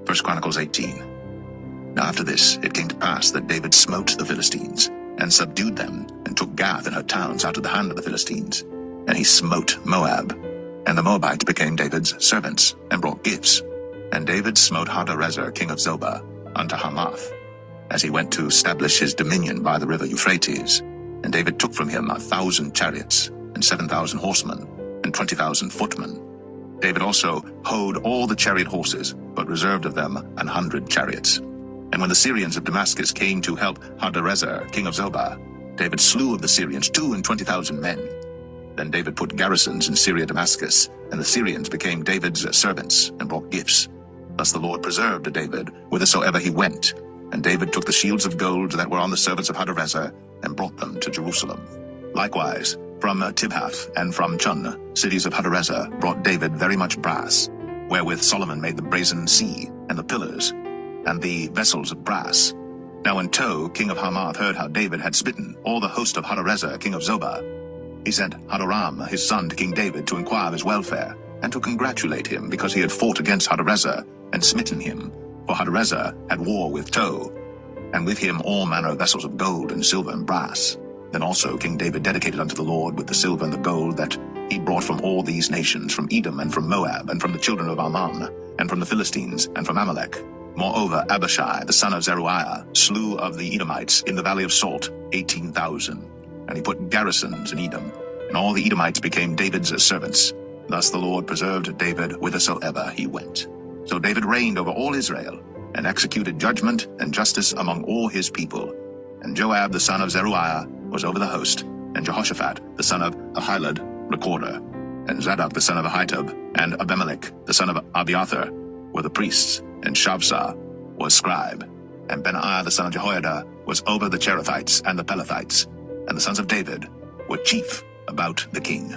1 Chronicles 18. Now after this it came to pass that David smote the Philistines, and subdued them, and took Gath and her towns out of the hand of the Philistines. And he smote Moab. And the Moabites became David's servants, and brought gifts. And David smote Hadarezer king of Zobah unto Hamath, as he went to establish his dominion by the river Euphrates. And David took from him 1,000 chariots, and 7,000 horsemen, and 20,000 footmen. David also houghed all the chariot horses, but reserved of them 100 chariots. And when the Syrians of Damascus came to help Hadarezer king of Zobah, David slew of the Syrians 22,000 men. Then David put garrisons in Syria Damascus, and the Syrians became David's servants, and brought gifts. Thus the Lord preserved David whithersoever he went. And David took the shields of gold that were on the servants of Hadarezer, and brought them to Jerusalem. Likewise, from Tibhath and from Chun, cities of Hadarezer, brought David very much brass, wherewith Solomon made the brazen sea, and the pillars, and the vessels of brass. Now when Tow, king of Hamath, heard how David had smitten all the host of Hadarezer, king of Zobah, he sent Hadoram, his son, to King David to inquire of his welfare, and to congratulate him, because he had fought against Hadarezer, and smitten him. For Hadarezer had war with Tow, and with him all manner of vessels of gold and silver and brass. Then also King David dedicated unto the Lord with the silver and the gold that he brought from all these nations, from Edom and from Moab, and from the children of Ammon, and from the Philistines, and from Amalek. Moreover, Abishai, the son of Zeruiah, slew of the Edomites in the valley of Salt 18,000. And he put garrisons in Edom, and all the Edomites became David's servants. Thus the Lord preserved David whithersoever he went. So David reigned over all Israel, and executed judgment and justice among all his people. And Joab the son of Zeruiah was over the host, and Jehoshaphat the son of Ahilud recorder, and Zadok the son of Ahitub, and Abimelech the son of Abiathar were the priests, and Shavsah was scribe, and Benaiah the son of Jehoiada was over the Cherethites and the Pelethites, and the sons of David were chief about the king.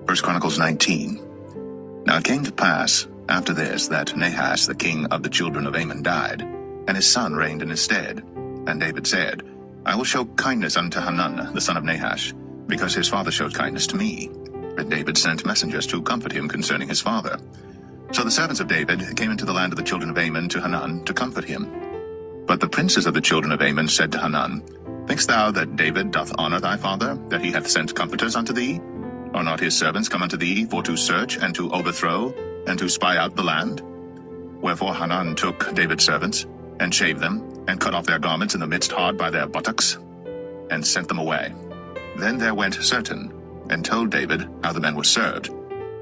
1 Chronicles 19. Now it came to pass after this that Nahash the king of the children of Ammon died, and his son reigned in his stead. And David said, I will show kindness unto Hanun the son of Nahash, because his father showed kindness to me. And David sent messengers to comfort him concerning his father. So the servants of David came into the land of the children of Ammon to Hanun to comfort him. But the princes of the children of Ammon said to Hanun, Thinkst thou that David doth honor thy father, that he hath sent comforters unto thee? Are not his servants come unto thee for to search and to overthrow and to spy out the land? Wherefore Hanun took David's servants, and shaved them, and cut off their garments in the midst hard by their buttocks, and sent them away. Then there went certain, and told David how the men were served,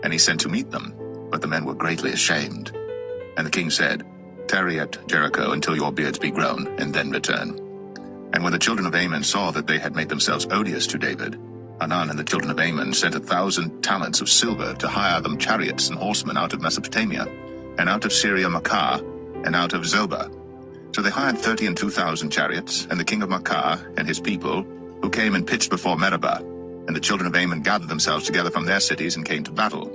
and he sent to meet them, but the men were greatly ashamed. And the king said, Tarry at Jericho until your beards be grown, and then return. And when the children of Ammon saw that they had made themselves odious to David, Ornan and the children of Ammon sent 1,000 talents of silver to hire them chariots and horsemen out of Mesopotamia, and out of Syria Makkah, and out of Zobah. So they hired 32,000 chariots, and the king of Makkah and his people, who came and pitched before Meribah. And the children of Ammon gathered themselves together from their cities and came to battle.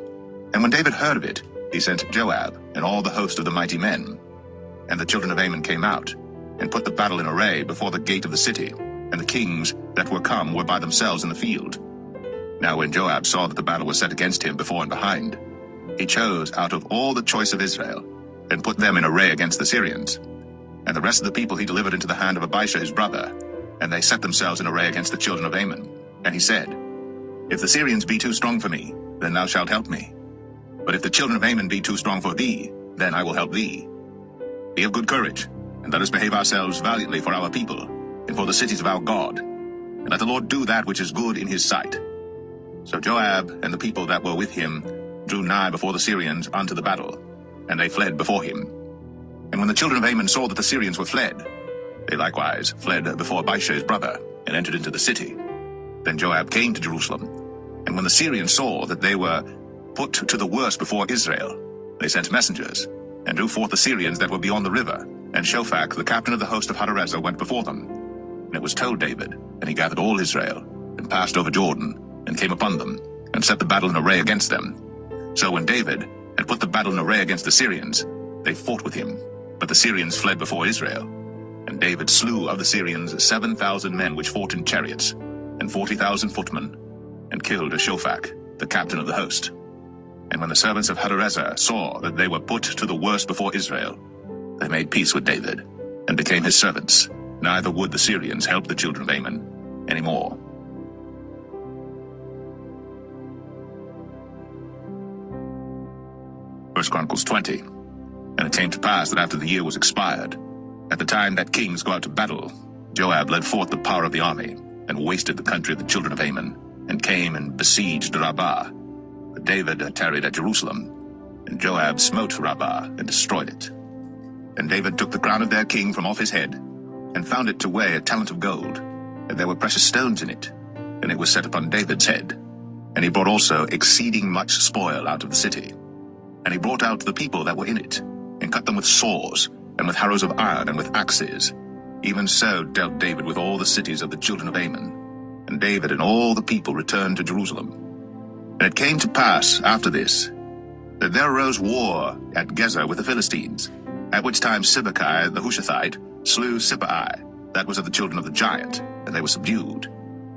And when David heard of it, he sent Joab and all the host of the mighty men. And the children of Ammon came out, and put the battle in array before the gate of the city, and the kings that were come were by themselves in the field. Now when Joab saw that the battle was set against him before and behind, he chose out of all the choice of Israel, and put them in array against the Syrians. And the rest of the people he delivered into the hand of Abishai his brother, and they set themselves in array against the children of Ammon. And he said, If the Syrians be too strong for me, then thou shalt help me. But if the children of Ammon be too strong for thee, then I will help thee. Be of good courage, and let us behave ourselves valiantly for our people, and for the cities of our God, and let the Lord do that which is good in his sight. So Joab and the people that were with him drew nigh before the Syrians unto the battle, and they fled before him. And when the children of Ammon saw that the Syrians were fled, they likewise fled before Abishai his brother, and entered into the city. Then Joab came to Jerusalem, and when the Syrians saw that they were put to the worse before Israel, they sent messengers, and drew forth the Syrians that were beyond the river, and Shophach, the captain of the host of Hadarezer, went before them. And it was told David, and he gathered all Israel, and passed over Jordan, and came upon them, and set the battle in array against them. So when David had put the battle in array against the Syrians, they fought with him, but the Syrians fled before Israel. And David slew of the Syrians 7,000 men which fought in chariots, and 40,000 footmen, and killed Shophach, the captain of the host. And when the servants of Hadarezer saw that they were put to the worse before Israel, they made peace with David, and became his servants. Neither would the Syrians help the children of Ammon any more. 1 Chronicles 20. And it came to pass that after the year was expired, at the time that kings go out to battle, Joab led forth the power of the army, and wasted the country of the children of Ammon, and came and besieged Rabbah. But David tarried at Jerusalem, and Joab smote Rabbah, and destroyed it. And David took the crown of their king from off his head, and found it to weigh a talent of gold, and there were precious stones in it, and it was set upon David's head. And he brought also exceeding much spoil out of the city. And he brought out the people that were in it, and cut them with saws, and with harrows of iron, and with axes. Even so dealt David with all the cities of the children of Ammon. And David and all the people returned to Jerusalem. And it came to pass after this, that there arose war at Gezer with the Philistines, at which time Sibbecai the Hushathite slew Sippai, that was of the children of the giant, and they were subdued.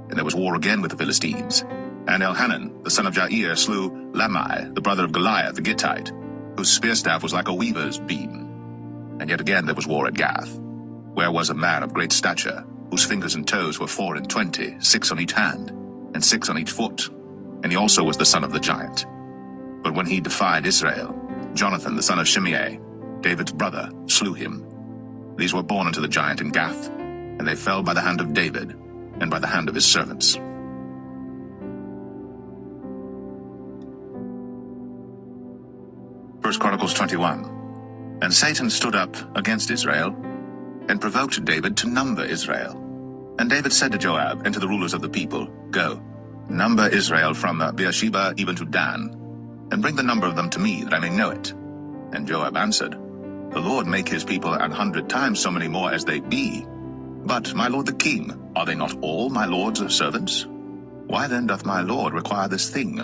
And there was war again with the Philistines. And Elhanan, the son of Jair, slew Lamai, the brother of Goliath the Gittite, whose spear staff was like a weaver's beam. And yet again there was war at Gath, where was a man of great stature, whose fingers and toes were 24, 6 on each hand, and 6 on each foot. And he also was the son of the giant. But when he defied Israel, Jonathan, the son of Shimei, David's brother, slew him. These were born unto the giant in Gath, and they fell by the hand of David, and by the hand of his servants. 1 Chronicles 21. And Satan stood up against Israel, and provoked David to number Israel. And David said to Joab and to the rulers of the people, Go, number Israel from Beersheba even to Dan, and bring the number of them to me, that I may know it. And Joab answered, The Lord make his people 100 times so many more as they be. But, my lord the king, are they not all my lord's servants? Why then doth my lord require this thing?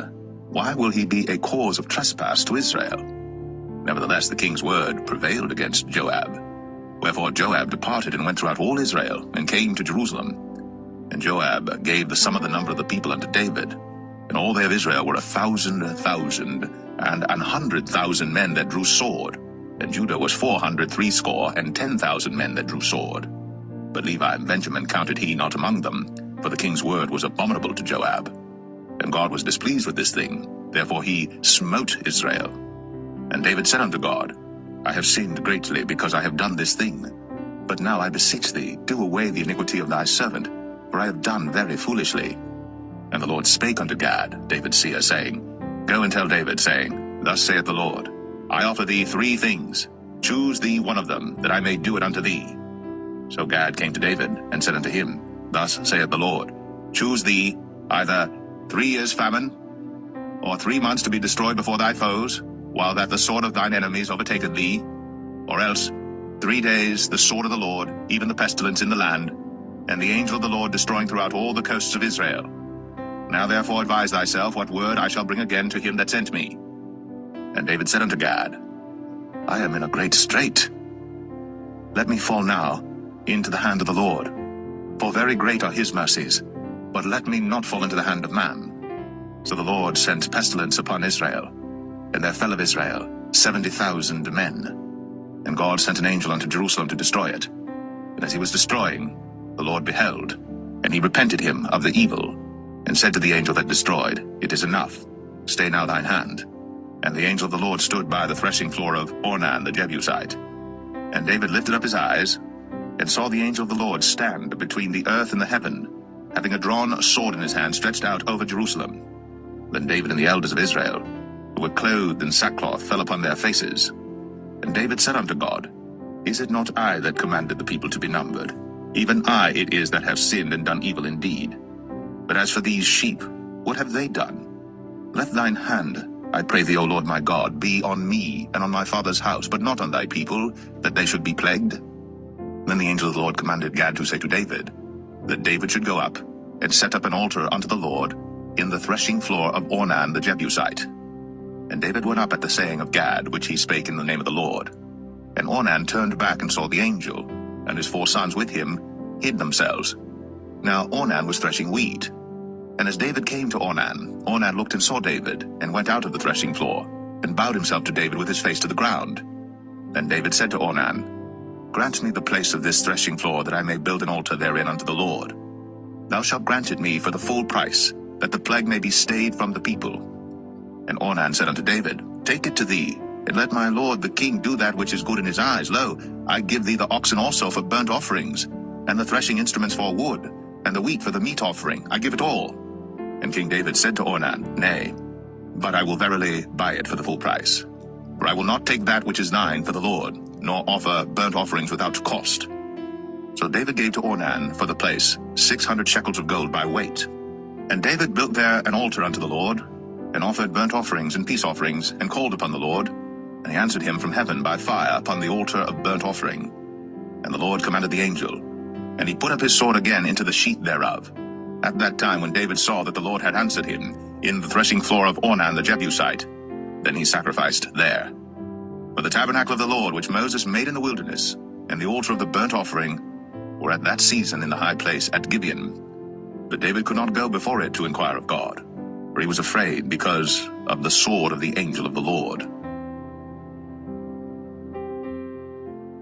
Why will he be a cause of trespass to Israel? Nevertheless the king's word prevailed against Joab. Wherefore Joab departed and went throughout all Israel, and came to Jerusalem. And Joab gave the sum of the number of the people unto David. And all they of Israel were 1,000,000, and 100,000 men that drew sword. And Judah was 460,000 men that drew sword. But Levi and Benjamin counted he not among them, for the king's word was abominable to Joab. And God was displeased with this thing, therefore he smote Israel. And David said unto God, I have sinned greatly because I have done this thing. But now I beseech thee, do away the iniquity of thy servant, for I have done very foolishly. And the Lord spake unto Gad, David's seer, saying, Go and tell David, saying, Thus saith the Lord, I offer thee 3 things. Choose thee one of them, that I may do it unto thee. So Gad came to David, and said unto him, Thus saith the Lord, Choose thee either 3 years' famine, or 3 months to be destroyed before thy foes, while that the sword of thine enemies overtaketh thee, or else 3 days the sword of the Lord, even the pestilence in the land, and the angel of the Lord destroying throughout all the coasts of Israel. Now therefore advise thyself what word I shall bring again to him that sent me. And David said unto Gad, I am in a great strait. Let me fall now into the hand of the Lord, for very great are his mercies, but let me not fall into the hand of man. So the Lord sent pestilence upon Israel, and there fell of Israel 70,000 men. And God sent an angel unto Jerusalem to destroy it. And as he was destroying, the Lord beheld, and he repented him of the evil, and said to the angel that destroyed, It is enough, stay now thine hand. And the angel of the Lord stood by the threshing floor of Ornan the Jebusite. And David lifted up his eyes, and saw the angel of the Lord stand between the earth and the heaven, having a drawn sword in his hand stretched out over Jerusalem. Then David and the elders of Israel, who were clothed in sackcloth, fell upon their faces. And David said unto God, Is it not I that commanded the people to be numbered? Even I it is that have sinned and done evil indeed. But as for these sheep, what have they done? Let thine hand, I pray thee, O Lord my God, be on me and on my father's house, but not on thy people, that they should be plagued. Then the angel of the Lord commanded Gad to say to David, that David should go up and set up an altar unto the Lord in the threshing floor of Ornan the Jebusite. And David went up at the saying of Gad, which he spake in the name of the Lord. And Ornan turned back and saw the angel, and his 4 sons with him hid themselves. Now Ornan was threshing wheat. And And as David came to Ornan, Ornan looked and saw David, and went out of the threshing floor, and bowed himself to David with his face to the ground. Then David said to Ornan, Grant me the place of this threshing floor, that I may build an altar therein unto the Lord. Thou shalt grant it me for the full price, that the plague may be stayed from the people. And Ornan said unto David, Take it to thee, and let my lord the king do that which is good in his eyes. Lo, I give thee the oxen also for burnt offerings, and the threshing instruments for wood, and the wheat for the meat offering. I give it all. And King David said to Ornan, Nay, but I will verily buy it for the full price. For I will not take that which is thine for the Lord, nor offer burnt offerings without cost. So David gave to Ornan for the place 600 shekels of gold by weight. And David built there an altar unto the Lord, and offered burnt offerings and peace offerings, and called upon the Lord. And he answered him from heaven by fire upon the altar of burnt offering. And the Lord commanded the angel, and he put up his sword again into the sheath thereof. At that time when David saw that the Lord had answered him in the threshing floor of Ornan the Jebusite, then he sacrificed there. For the tabernacle of the Lord which Moses made in the wilderness, and the altar of the burnt offering, were at that season in the high place at Gibeon. But David could not go before it to inquire of God, for he was afraid because of the sword of the angel of the Lord.